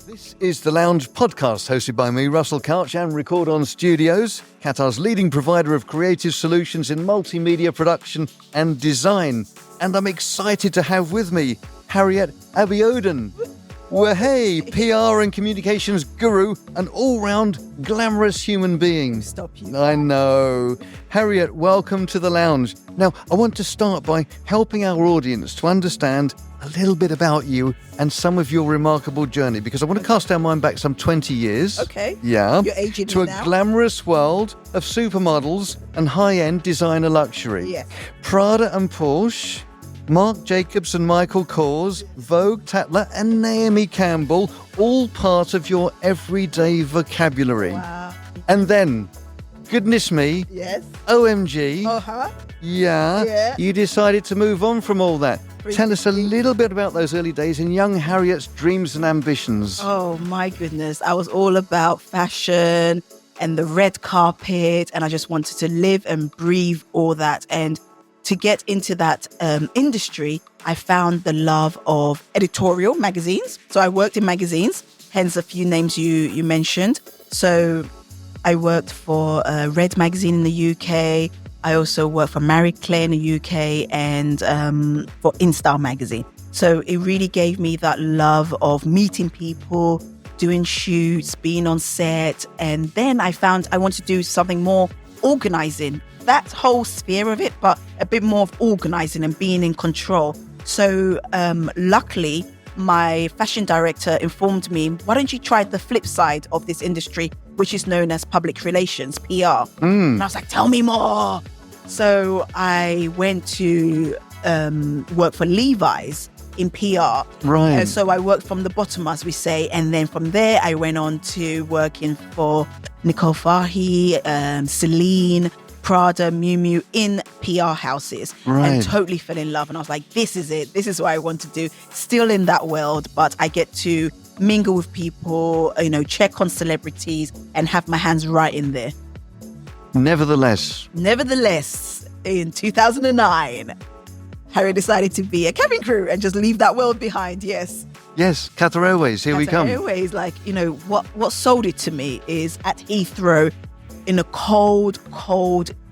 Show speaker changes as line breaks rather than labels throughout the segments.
This is The Lounge podcast, hosted by me, Russell Couch, and Recordon Studios, Qatar's leading provider of creative solutions in multimedia production and design. And I'm excited to have with me Harriet Abiodun. Well, hey, PR and communications guru, an all-round glamorous human being.
Stop you.
I know. Harriet, welcome to The Lounge. Now, I want to start by helping our audience to understand a little bit about you and some of your remarkable journey, because I want to cast our mind back some 20 years.
Okay.
Yeah.
You're aging
to
me
a
now.
glamorous world of supermodels and high-end designer luxury.
Yeah.
Prada and Porsche, Marc Jacobs and Michael Kors, Vogue, Tatler and Naomi Campbell, all part of your everyday vocabulary.
Wow.
And then, goodness me,
Yes.
OMG,
Yeah.
you decided to move on from all that. Tell us a little bit about those early days in young Harriet's dreams and ambitions.
Oh my goodness. I was all about fashion and the red carpet, and I just wanted to live and breathe all that. And to get into that industry, I found the love of editorial magazines. So I worked in magazines, hence a few names you mentioned. So I worked for Red Magazine in the UK. I also worked for Marie Claire in the UK and for InStyle magazine. So it really gave me that love of meeting people, doing shoots, being on set. And then I found I wanted to do something more organizing, that whole sphere of it, but a bit more of organizing and being in control. So luckily, my fashion director informed me, why don't you try the flip side of this industry, which is known as public relations, PR. And I was like, tell me more. So I went to work for Levi's in PR.
Right.
And so I worked from the bottom, as we say. And then from there, I went on to working for Nicole Fahy, Celine, Prada, Miu Miu in PR houses.
Right.
And totally fell in love. And I was like, this is it. This is what I want to do. Still in that world, but I get to mingle with people, check on celebrities and have my hands right in there. Nevertheless, in 2009, Harry decided to be a cabin crew and just leave that world behind. Yes,
Qatar Airways, here we come.
Qatar Airways, what sold it to me is at Heathrow in a cold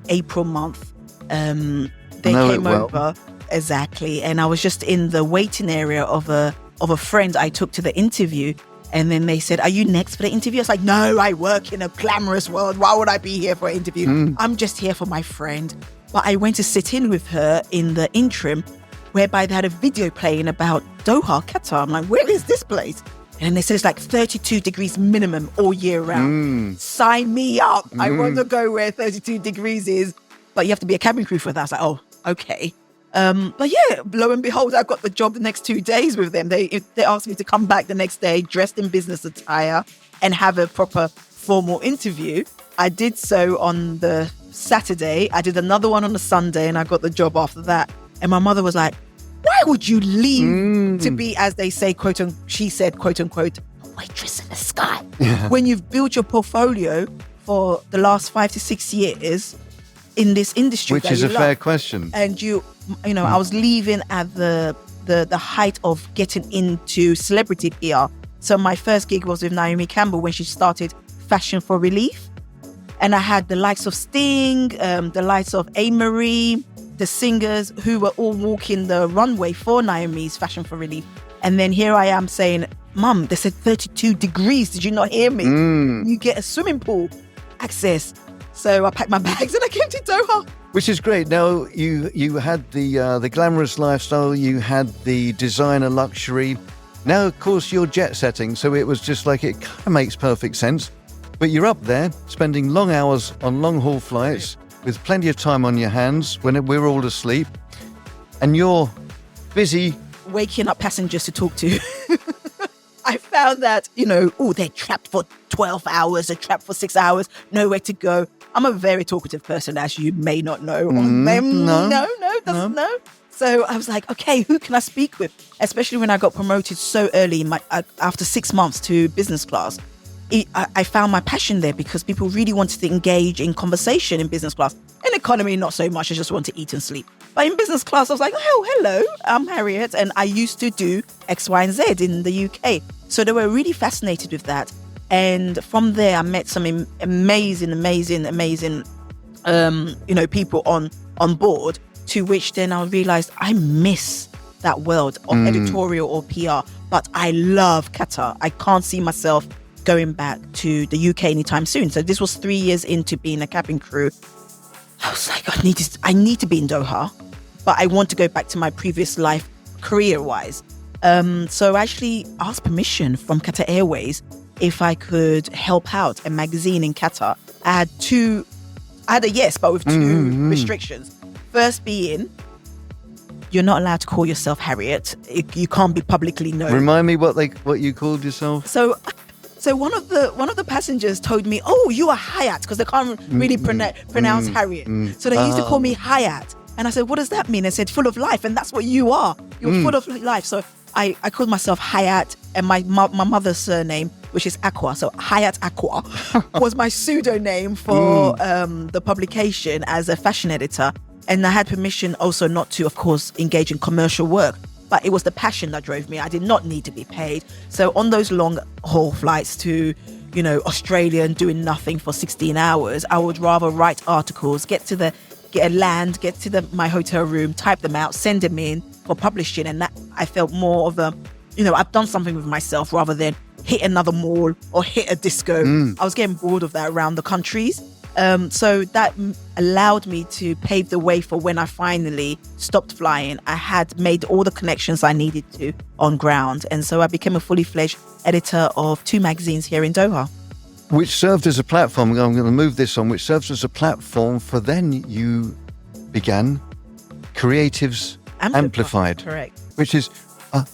April month. They came over, exactly, and I was just in the waiting area of a friend I took to the interview. And then they said, are you next for the interview? I was like, no, I work in a glamorous world. Why would I be here for an interview? I'm just here for my friend. But I went to sit in with her in the interim, whereby they had a video playing about Doha, Qatar. I'm like, where is this place? And they said it's like 32 degrees minimum all year round. Sign me up. I want to go where 32 degrees is. But you have to be a cabin crew for that. I was like, oh, okay. But yeah, lo and behold, I got the job the next 2 days with them. They asked me to come back the next day dressed in business attire and have a proper formal interview. I did so on the Saturday. I did another one on the Sunday, and I got the job after that. And my mother was like, why would you leave to be, as they say, she said, quote unquote, a waitress in the sky? Yeah. When you've built your portfolio for the last 5 to 6 years in this industry.
Which is a fair question.
And I was leaving at the height of getting into celebrity PR. So my first gig was with Naomi Campbell when she started Fashion for Relief. And I had the likes of Sting, the likes of A-Marie, the singers who were all walking the runway for Naomi's Fashion for Relief. And then here I am saying, Mum, they said 32 degrees. Did you not hear me? You get a swimming pool access. So I packed my bags and I came to Doha.
Which is great. Now, you had the glamorous lifestyle, you had the designer luxury. Now, of course, you're jet setting, so it was just like, it kind of makes perfect sense. But you're up there, spending long hours on long-haul flights, with plenty of time on your hands when we're all asleep. And you're busy
waking up passengers to talk to. I found that, they're trapped for 12 hours, they're trapped for 6 hours, nowhere to go. I'm a very talkative person, as you may not know. No. So I was like, okay, who can I speak with? Especially when I got promoted so early after 6 months to business class. I found my passion there because people really wanted to engage in conversation in business class. In economy, not so much. I just want to eat and sleep. But in business class, I was like, oh, hello, I'm Harriet. And I used to do X, Y, and Z in the UK. So they were really fascinated with that. And from there, I met some amazing, people on board, to which then I realized I miss that world of editorial or PR. But I love Qatar. I can't see myself going back to the UK anytime soon. So this was 3 years into being a cabin crew. I was like, I need to be in Doha, but I want to go back to my previous life career-wise. So I actually asked permission from Qatar Airways if I could help out a magazine in Qatar. I had a yes, but with two restrictions. First being, you're not allowed to call yourself Harriet. You can't be publicly known.
Remind me what you called yourself.
So one of the passengers told me, "Oh, you are Hayat," because they can't really pronounce Harriet. So they used to call me Hayat, and I said, "What does that mean?" I said, "Full of life," and that's what you are. You're full of life. So I called myself Hayat, and my mother's surname, which is Aqua, so Hayat Aqua, was my pseudonym for the publication as a fashion editor. And I had permission also not to, of course, engage in commercial work. But it was the passion that drove me. I did not need to be paid. So on those long haul flights to, Australia and doing nothing for 16 hours, I would rather write articles, get to my hotel room, type them out, send them in for publishing. And that I felt more of a, I've done something with myself rather than hit another mall or hit a disco. I was getting bored of that around the countries. So that allowed me to pave the way for when I finally stopped flying. I had made all the connections I needed to on ground. And so I became a fully fledged editor of 2 magazines here in Doha.
Which served as a platform, I'm going to move this on, which serves as a platform for then you began Creatives Amplified.
Correct.
Which is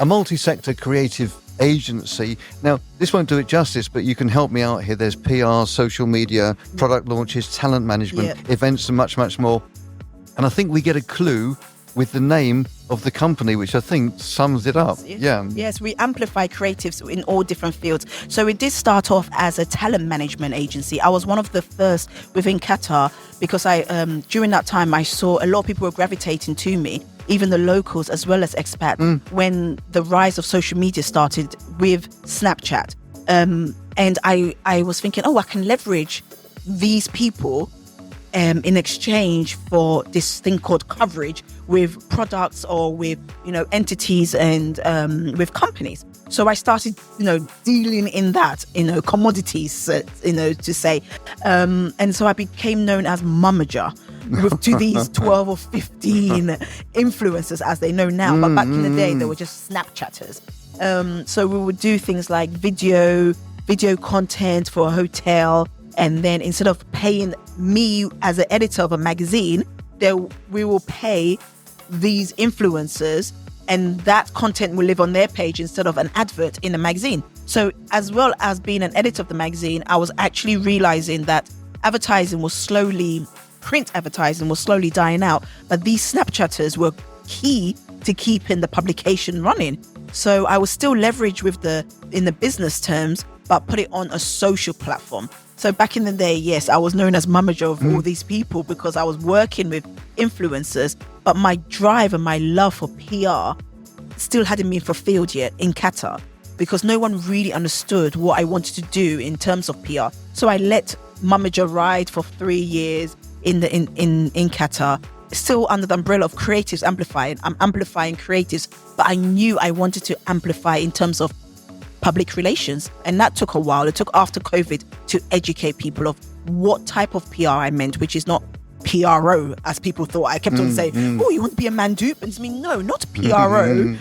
a multi-sector creative agency. Now, this won't do it justice, but you can help me out here. There's PR, social media, product launches, talent management, events, and much, much more. And I think we get a clue with the name of the company, which I think sums it up.
Yes, we amplify creatives in all different fields. So it did start off as a talent management agency. I was one of the first within Qatar because during that time I saw a lot of people were gravitating to me, even the locals as well as expats, when the rise of social media started with Snapchat. And I was thinking, I can leverage these people in exchange for this thing called coverage with products or with, entities and with companies. So I started, dealing in that, commodities, to say. And so I became known as Mummager to these 12 or 15 influencers as they know now. But back in the day, they were just Snapchatters. So we would do things like video content for a hotel. And then instead of paying me as an editor of a magazine, we will pay these influencers and that content will live on their page instead of an advert in a magazine. So as well as being an editor of the magazine, I was actually realizing that print advertising was slowly dying out. But these Snapchatters were key to keeping the publication running. So I was still leveraged in the business terms, but put it on a social platform. So back in the day, yes, I was known as Mummager of all these people because I was working with influencers, but my drive and my love for PR still hadn't been fulfilled yet in Qatar because no one really understood what I wanted to do in terms of PR. So I let Mummager ride for 3 years in Qatar, still under the umbrella of Creatives Amplified. I'm amplifying creatives, but I knew I wanted to amplify in terms of public relations. And that took a while. It took after COVID to educate people of what type of PR I meant, which is not PRO, as people thought. I kept on saying, oh, you want to be a mandoop? And to me, no, not PRO,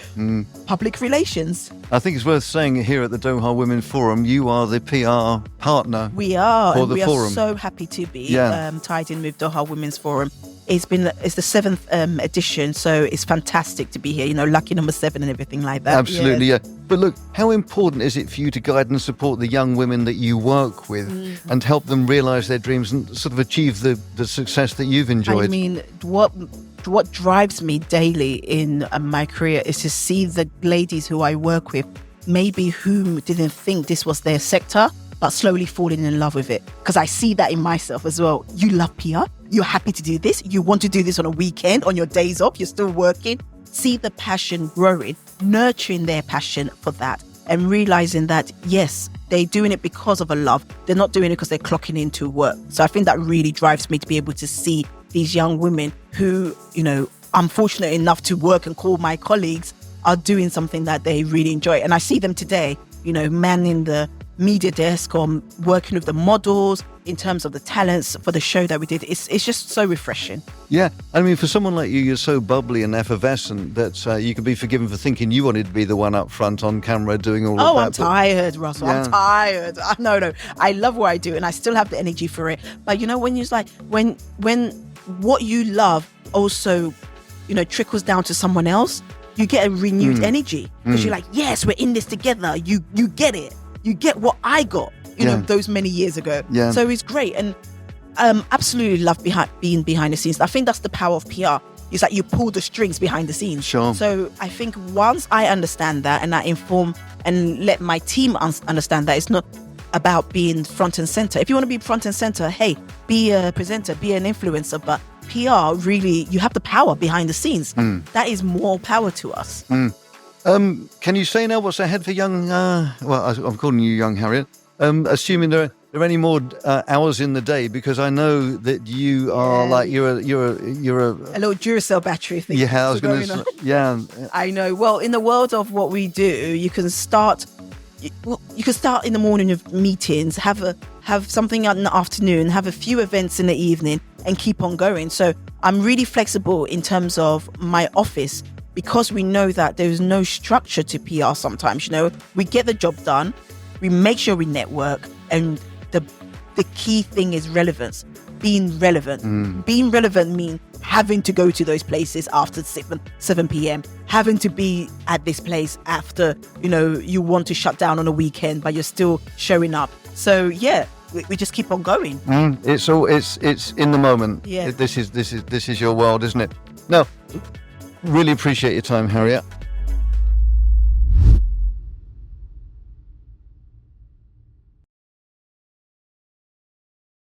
public relations.
I think it's worth saying here at the Doha Women Forum, you are the PR partner.
We are.
For the
we
forum.
Are so happy to be tied in with Doha Women's Forum. It's the 7th edition, so it's fantastic to be here, lucky number 7 and everything like that.
Absolutely, yeah. But look, how important is it for you to guide and support the young women that you work with and help them realise their dreams and sort of achieve the success that you've enjoyed?
I mean, what drives me daily in my career is to see the ladies who I work with, maybe who didn't think this was their sector, but slowly falling in love with it. Because I see that in myself as well. You love PR. You're happy to do this. You want to do this on a weekend, on your days off. You're still working. See the passion growing, nurturing their passion for that. and realizing that, yes, they're doing it because of a love. They're not doing it because they're clocking into work. So I think that really drives me to be able to see these young women who, I'm fortunate enough to work and call my colleagues, are doing something that they really enjoy. And I see them today, manning the media desk or working with the models in terms of the talents for the show that we did. It's just so refreshing.
Yeah. I mean, for someone like you, you're so bubbly and effervescent that you could be forgiven for thinking you wanted to be the one up front on camera doing all of that.
Oh, I'm tired, Russell. Yeah. I'm tired. No. I love what I do and I still have the energy for it. But when you're like, when what you love also, trickles down to someone else, you get a renewed energy because you're like, yes, we're in this together. You get it. You get what I got, those many years ago.
Yeah.
So it's great. And absolutely love being behind the scenes. I think that's the power of PR. It's like you pull the strings behind the scenes.
Sure.
So I think once I understand that and I inform and let my team understand that it's not about being front and center. If you want to be front and center, hey, be a presenter, be an influencer. But PR, really, you have the power behind the scenes. That is more power to us.
Can you say now what's ahead for young? I'm calling you young Harriet. Assuming there are any more hours in the day, because I know that you are like you're a
little Duracell battery thing.
Yeah, I was going to. Yeah,
I know. Well, in the world of what we do, you can start. You can start in the morning with meetings, have something in the afternoon, have a few events in the evening, and keep on going. So I'm really flexible in terms of my office. Because we know that there is no structure to PR sometimes, we get the job done, we make sure we network, and the key thing is relevance, being relevant. Being relevant means having to go to those places after 7 p.m, having to be at this place after, you want to shut down on a weekend, but you're still showing up. So, yeah. We just keep on going.
It's in the moment.
Yeah.
This is your world, isn't it? No. Really appreciate your time, Harriet.